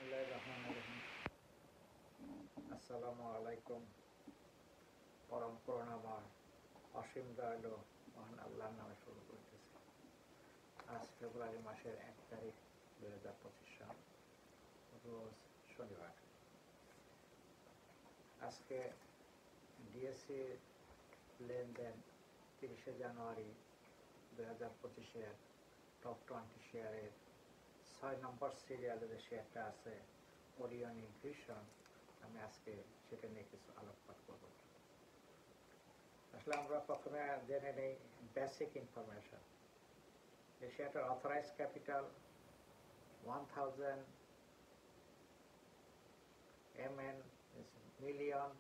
বিসমিল্লাহির রহমানির রহিম। আসসালামু আলাইকুম। পরম করুণাময় অসীম দয়ালু মহান আল্লাহর নামে শুরু করতেছি। আজ ফেব্রুয়ারি মাসের 1 তারিখ 2025 সাল, রোজ শনিবার। আজকে ডিএসসি লেনদেন 30শে জানুয়ারি 2025-এর টপ 20 শেয়ারের 6 নম্বর সিরিয়ালে যে শেয়ারটা আছে ওরিয়ন ইনফিউশন, আমি আজকে সেটা নিয়ে কিছু আলোকপাত করব। আসলে আমরা প্রথমে জেনে নেই বেসিক ইনফরমেশন। এই শেয়ারটার অথরাইজ ক্যাপিটাল 1000 MN মিলিয়ন,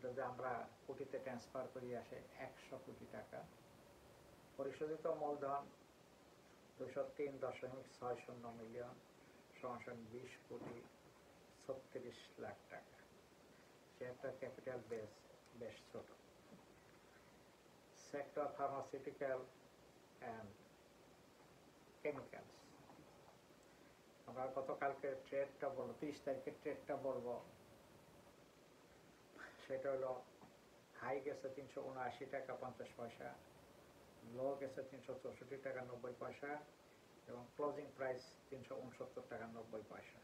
যদি আমরা কোটিতে ট্রান্সফার করি আসে 100 কোটি টাকা। পরিশোধিত মূলধন 203.60 মিলিয়ন, সমান 20 কোটি 36 লাখ টাকা। শেয়ারটার ক্যাপিটাল বেস বেশ ছোট। Sector pharmaceutical and chemicals. আমরা গতকালকে ট্রেডটা বলবো, 30 তারিখের ট্রেডটা বলবো। সেটা হলো হাই গেছে 379 টাকা 50 পয়সা, লো গেছে 364 টাকা 90 পয়সা এবং ক্লোজিং প্রাইস 369 টাকা 90 পয়সা।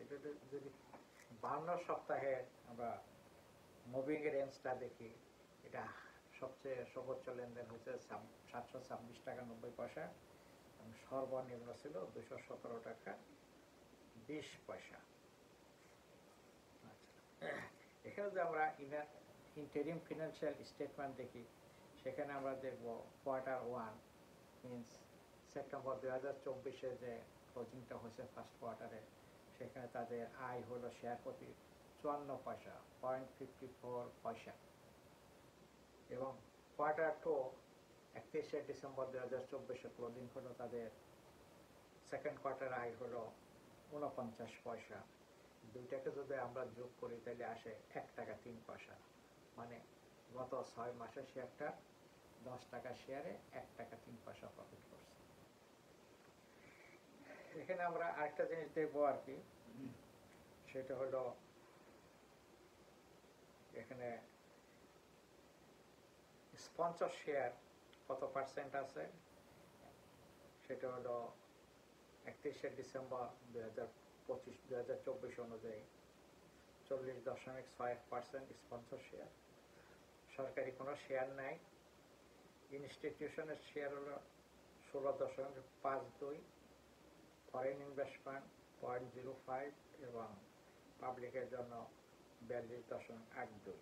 এটা যদি 52 সপ্তাহে আমরা মুভিং রেঞ্জটা দেখি, এটা সবচেয়ে সর্বোচ্চ লেনদেন হয়েছে 726 টাকা 90 পয়সা এবং সর্বনিম্ন ছিল 217 টাকা 20 পয়সা। আচ্ছা, এখানে যদি আমরা ইন্টারিম ফিনান্সিয়াল স্টেটমেন্ট দেখি, সেখানে আমরা দেখব Q1 মিনস সেপ্টেম্বর 2024-এ যে ক্লোজিংটা হয়েছে ফার্স্ট কোয়ার্টারে, সেখানে তাদের আয় হলো শেয়ার প্রতি 54 পয়সা, 0.54 পয়সা। এবং Q2 31শে ডিসেম্বর 2024-এ ক্লোজিং হলো, তাদের সেকেন্ড কোয়ার্টার আয় হলো 49 পয়সা। দুইটাকে যদি আমরা যোগ করি তাহলে আসে 1 টাকা 3 পয়সা। মানে গত 6 মাসে শেয়ারটা 10 টাকা শেয়ারে 1 টাকা 3 পয়সা প্রফিট করছে। এখানে আমরা আরেকটা জিনিস দেখবো আর কি, সেটা হলো এখানে স্পন্সর শেয়ার কত পার্সেন্ট আছে। সেটা হলো 31শে ডিসেম্বর 2024 অনুযায়ী 40.61% স্পন্সর শেয়ার। সরকারি কোনো শেয়ার নাই। ইনস্টিটিউশনের শেয়ার হলো 16.52, ফরেন ইনভেস্টমেন্ট 0.05 এবং পাবলিকের জন্য 42.82।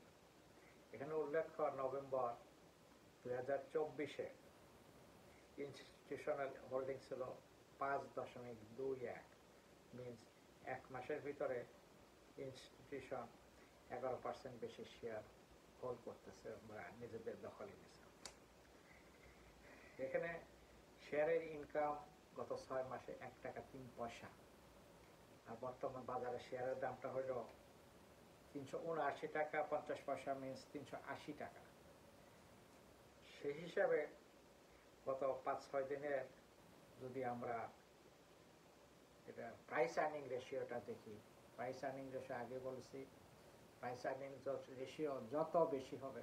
এখানে উল্লেখ্য নভেম্বর 2024-এ ইনস্টিটিউশনাল হোল্ডিং ছিল 5.21, মিনস 1 মাসের ভিতরে ইনস্টিটিউশন 11% বেশি শেয়ার হোল্ড করতেছে বা নিজেদের দখলে নিয়েছে। এখানে শেয়ারের ইনকাম গত 6 মাসে 1 টাকা 3 পয়সা, আর বর্তমান বাজারে শেয়ারের দামটা হইল 379 টাকা 50 পয়সা, মিনস 380 টাকা। সেই হিসাবে গত 5-6 দিনের যদি আমরা এটা প্রাইস আর্নিং রেশিওটা দেখি, প্রাইস আর্নিং রেশিও আগে বলছি, প্রাইস আর্নিং রেশিও যত বেশি হবে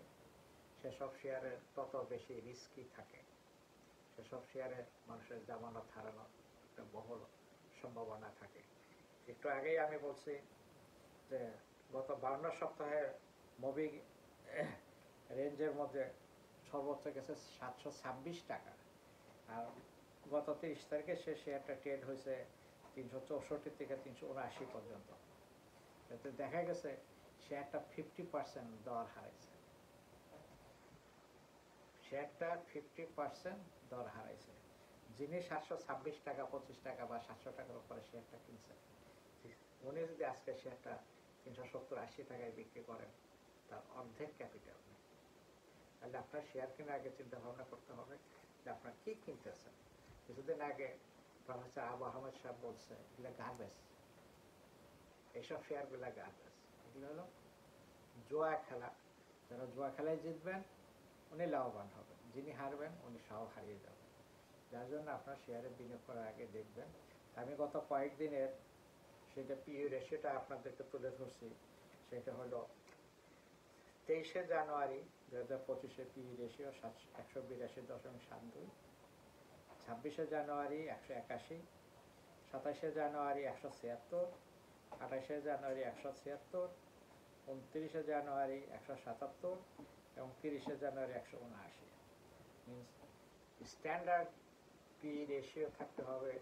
সেসব শেয়ারের তত বেশি রিস্কি থাকে। সেসব শেয়ারে মানুষের জামানত হারানোর একটা বহুল সম্ভাবনা থাকে। একটু আগেই আমি বলছি যে গত 52 সপ্তাহে মুভিং রেঞ্জের মধ্যে সর্বোচ্চ গেছে 726 টাকা, আর গত 30 তারিখে সে শেয়ারটা ট্রেড হয়েছে 364 থেকে 379 পর্যন্ত। এতে দেখা গেছে শেয়ারটা 50% দর হারাইছে। শেয়ারটা 50% দর হারাইছে। যিনি 726 টাকা 25 টাকা বা 700 টাকার উপরে শেয়ারটা কিনছে, উনি যদি আজকে শেয়ারটা 370-80 টাকায় বিক্রি করেন, তার অর্ধেক ক্যাপিটাল নেই। তাহলে আপনার শেয়ার কেনার আগে চিন্তা ভাবনা করতে হবে যে আপনার কি কিনতেছেন। কিছুদিন আগে প্রফেসর আবু আহমেদ সাহেব বলছে এগুলো গার্বেজ, এইসব শেয়ারগুলো গার্বেজ। এগুলো হলো জুয়া খেলা। যারা জুয়া খেলায় জিতবেন উনি লাভবান হবেন, যিনি হারবেন উনি সব হারিয়ে যাবেন। যার জন্য আপনার শেয়ারে বিনিয়োগ করার আগে দেখবেন আমি গত কয়েকদিনের সেটা পিই রেশিওটা আপনাদেরকে তুলে ধরছি। সেটা হলো 23শে জানুয়ারি 2025 পিই রেশিও 182.72, 26শে জানুয়ারি 181, 27শে জানুয়ারি 176, 28শে জানুয়ারি 176, 29শে জানুয়ারি 177 এবং 30শে জানুয়ারি 179। মিনস স্ট্যান্ডার্ড পিই রেশিও থাকতে হবে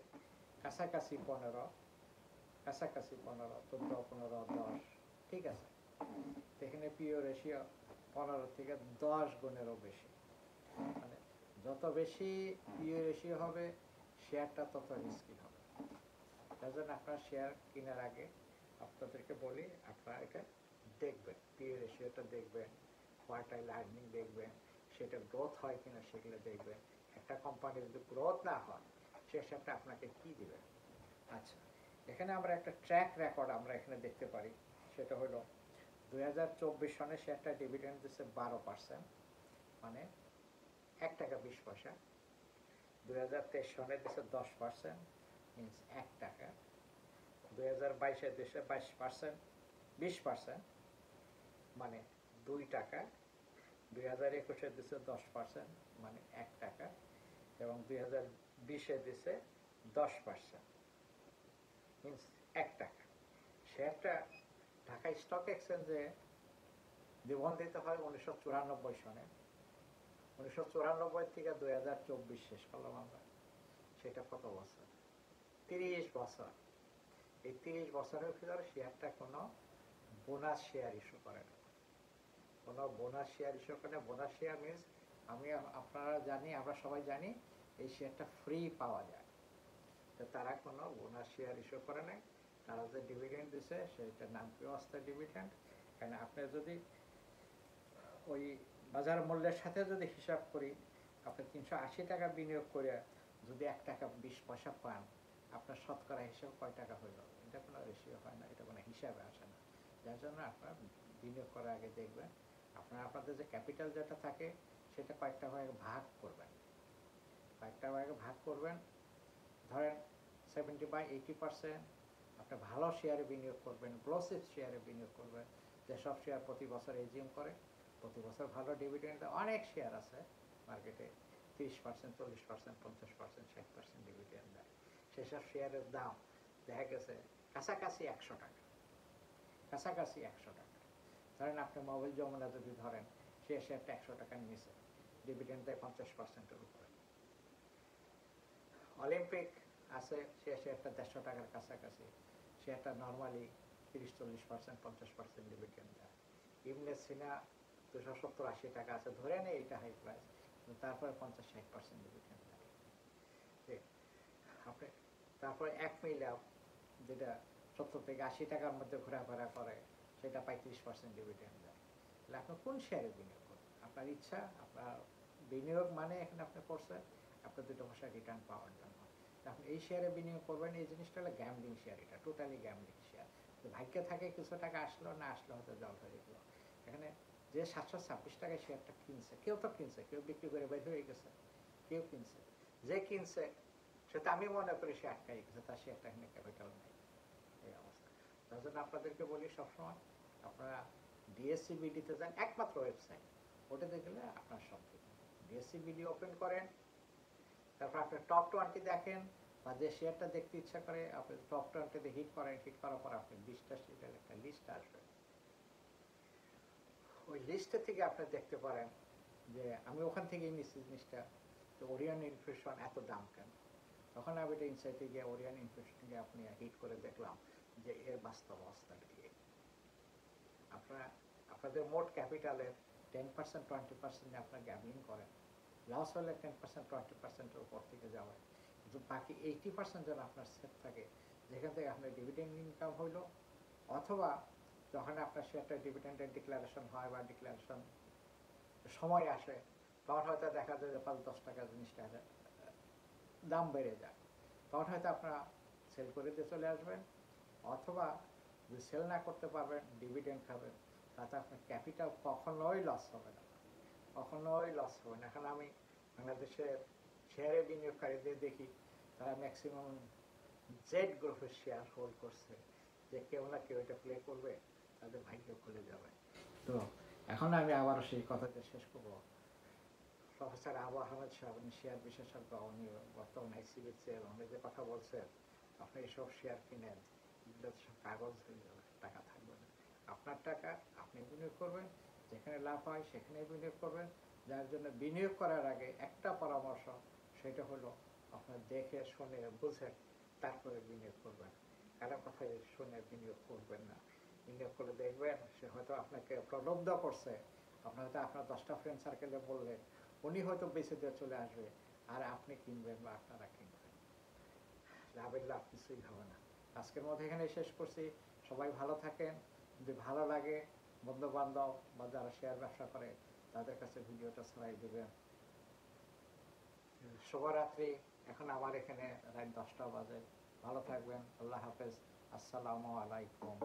কাছাকাছি 15, কাছাকাছি 15, 14, 15, 10, ঠিক আছে। এখানে পিও রেশিও 15 থেকে 10 গুণেরও বেশি। মানে যত বেশি পিও রেশিও হবে শেয়ারটা তত রিস্কি হবে। তার জন্য আপনার শেয়ার কেনার আগে আপনাদেরকে বলি আপনারা এটা দেখবেন, পিও রেশিওটা দেখবেন, কোয়ার্টাইল আর্নিং দেখবেন, সেটা গ্রোথ হয় কিনা সেগুলো দেখবেন। একটা কোম্পানি যদি গ্রোথ না হয় সে শেয়ারটা আপনাকে কি দিবে। আচ্ছা, এখানে আমরা একটা ট্র্যাক রেকর্ড আমরা এখানে দেখতে পারি। সেটা হলো 2024 সনে শেয়ারটা ডিভিডেন্ড দিচ্ছে 12%, মানে 1 টাকা 20 পয়সা। 2023 সনে দিচ্ছে 10%, মিনস 1 টাকা। 2022 দিচ্ছে 22%, 20%, মানে 2 টাকা। 2021 দিচ্ছে 10%, মানে 1 টাকা। এবং 2020 দিচ্ছে 10%, মিনস 1 টাকা। শেয়ারটা ঢাকা স্টক এক্সচেঞ্জে নিবন্ধিত হয় 1994 সনে। 1994 থেকে 2024 শেষ করলাম আমরা। সেটা কত বছর? 30 বছর। এই 30 বছরের ভিতরে শেয়ারটা কোনো বোনাস শেয়ার ইস্যু করে না। কোনো বোনাস শেয়ার ইস্যু করে না। বোনাস শেয়ার মিনস আপনারা জানি, আমরা সবাই জানি এই শেয়ারটা ফ্রি পাওয়া যায়। তো তারা কোনো বোনাস শেয়ার ইস্যু করে নাই। তারা যে ডিভিডেন্ড দিছে সেটার নাম কি অস্থায়ী ডিভিডেন্ড। কারণ আপনি যদি ওই বাজার মূল্যের সাথে যদি হিসাব করি, আপনি 380 টাকা বিনিয়োগ করে যদি 1 টাকা 20 পয়সা পান, আপনার শতকরা হিসাব কয় টাকা হইল? এটা কোনো রেশিও হয় না, এটা কোনো হিসাবে আসে না। যার জন্য আপনার বিনিয়োগ করার আগে দেখবেন আপনাদের যে ক্যাপিটাল যেটা থাকে সেটা কয়েকটা ভাগে ভাগ করবেন। কয়েকটা ভাগে ভাগ করবেন। ধরেন 70/80% আপনি ভালো শেয়ারে বিনিয়োগ করবেন, গ্লোসিভ শেয়ারে বিনিয়োগ করবেন, যেসব শেয়ার প্রতি বছর এজিএম করে, প্রতি বছর ভালো ডিভিডেন্ড দেয়। অনেক শেয়ার আছে মার্কেটে 30%, 40%, 50%, 60% ডিভিডেন্ড দেয়। সেসব শেয়ারের দাম দেখা গেছে কাছাকাছি 100 টাকা, কাছাকাছি 100 টাকা। ধরেন আপনি মোবাইল যমুনা যদি ধরেন, সে শেয়ারটা 100 টাকার নিচে, ডিভিডেন্ড দেয় 50%-এর উপরে। অলিম্পিক আছে, সে শেয়ারটা 150 টাকার কাছাকাছি, শেয়ারটা নর্মালি 30-40%, 50% ডিভিডেন্ড দেয়। ইবনে সিনা 270-80 টাকা আছে, ধরে নেই এটা হাই প্রাইস, তারপরে 50-60% ডিভিডেন্ড দেয়। আপনি তারপরে 1 মিলিয়ন যেটা 70-80 টাকার মধ্যে ঘোরাফেরা করে, সেটা 35% ডিভিডেন্ড দেয়। তাহলে আপনি কোন শেয়ারে বিনিয়োগ করবেন? আপনার ইচ্ছা। আপনার বিনিয়োগ মানে এখানে আপনি করছেন আপনার 2 পয়সা রিটার্ন পাওয়ার জন্য। আপনি এই শেয়ারে বিনিয়োগ করবেন, এই জিনিসটা হলো গ্যাম্বলিং শেয়ার। এটা টোটালি গ্যাম্বলিং শেয়ার। ভাগ্যে থাকে কিছু টাকা আসলো, না আসলো হয়তো জল হয়ে গেল। এখানে যে 726 টাকায় শেয়ারটা কিনছে, কেউ তো কিনছে, কেউ বিক্রি করে বের হয়ে গেছে, কেউ কিনছে। যে কিনছে সেটা আমি মনে করি সে আটকাই গেছে, তার শেয়ারটা এখানে ক্যাপিটাল নেই, এই অবস্থা। তার জন্য আপনাদেরকে বলি সবসময় আপনারা ডিএসসিবিডিতে যান, একমাত্র ওয়েবসাইট, ওটাতে গেলে আপনার সব কিছু। ডিএসসিবিডি ওপেন করেন, তারপর আপনি টপ 20 দেখেন, বা যে শেয়ারটা দেখতে ইচ্ছা করে আপনি টপ 20-তে হিট করেন। হিট করার পর আপনি 20টা শেয়ারের একটা লিস্ট আসবে। ওই লিস্টে থেকে আপনি দেখতে পারেন যে আমি ওখান থেকেই নিচ্ছি জিনিসটা, তো ওরিয়ন ইনফিউশন এত দাম কেন। তখন আমি এটা ইনসাইটে গিয়ে ওরিয়ন ইনফিউশনকে আপনি হিট করে দেখলাম যে এর বাস্তব অবস্থাটা কি। আপনাদের মোট ক্যাপিটালের 10%, 20% আপনার গ্যামলিং করেন, লস হলে 10%, 20%-এর উপর থেকে যাবে, কিন্তু বাকি 80% যেন আপনার সেফ থাকে, যেখান থেকে আপনার ডিভিডেন্ড ইনকাম হইল, অথবা যখন আপনার শেয়ারটা ডিভিডেন্ডের ডিক্লারেশন হয় বা ডিক্লারেশন সময় আসে, তখন হয়তো দেখা যায় যে 5-10 টাকা জিনিসটা দাম বেড়ে যায়, তখন হয়তো আপনারা সেল করে দিয়ে চলে আসবেন। অথবা যদি সেল না করতে পারবেন, ডিভিডেন্ড খাবেন, তাতে আপনার ক্যাপিটাল কখনোই লস হবে না, কখনোই লস হবে না। এখন আমি বাংলাদেশের শেয়ারে বিনিয়োগকারীদের দেখি তারা ম্যাক্সিমাম জেড গ্রুপের শেয়ার হোল্ড করছে, যে কেউ না কেউ এটা প্লে করবে, তাদের ভাগ্য খুলে যাবে। তো এখন আমি আবারও সেই কথাটা শেষ করবো। প্রফেসর আবু আহমেদ সাহেব, উনি শেয়ার বিশেষজ্ঞ, উনি বর্তমানে আইসিবির চেয়ার, উনি যে কথা বলছেন, আপনি এসব শেয়ার কিনেন, এগুলো তো সব কাগজ হয়ে যাবে, টাকা থাকবে না। আপনার টাকা আপনি বিনিয়োগ করবেন, যেখানে লাভ হয় সেখানে বিনিয়োগ করবেন। যার জন্য বিনিয়োগ করার আগে একটা পরামর্শ, সেটা হলো আপনার দেখে শুনে বুঝে তারপরে বিনিয়োগ করবেন। কারো কথা শুনে বিনিয়োগ করবেন না। বিনিয়োগ করে দেখবেন সে হয়তো আপনাকে প্রলুব্ধ করছে, আপনার হয়তো আপনার 10টা ফ্রেন্ড সার্কেলে বললেন, উনি হয়তো বেঁচে দিয়ে চলে আসবে, আর আপনি কিনবেন বা আপনারা কিনবেন, লাভের লাভ কিছুই হবে না। আজকের মধ্যে এখানে শেষ করছি। সবাই ভালো থাকেন। যদি ভালো লাগে, বন্ধু বান্ধব বা যারা শেয়ার ব্যবসা করে তাদের কাছে ভিডিওটা ছড়াই দেবেন। শুভরাত্রি। এখন আমার এখানে রাত 10টা বাজে। ভালো থাকবেন। আল্লাহ হাফেজ। আসসালামু আলাইকুম।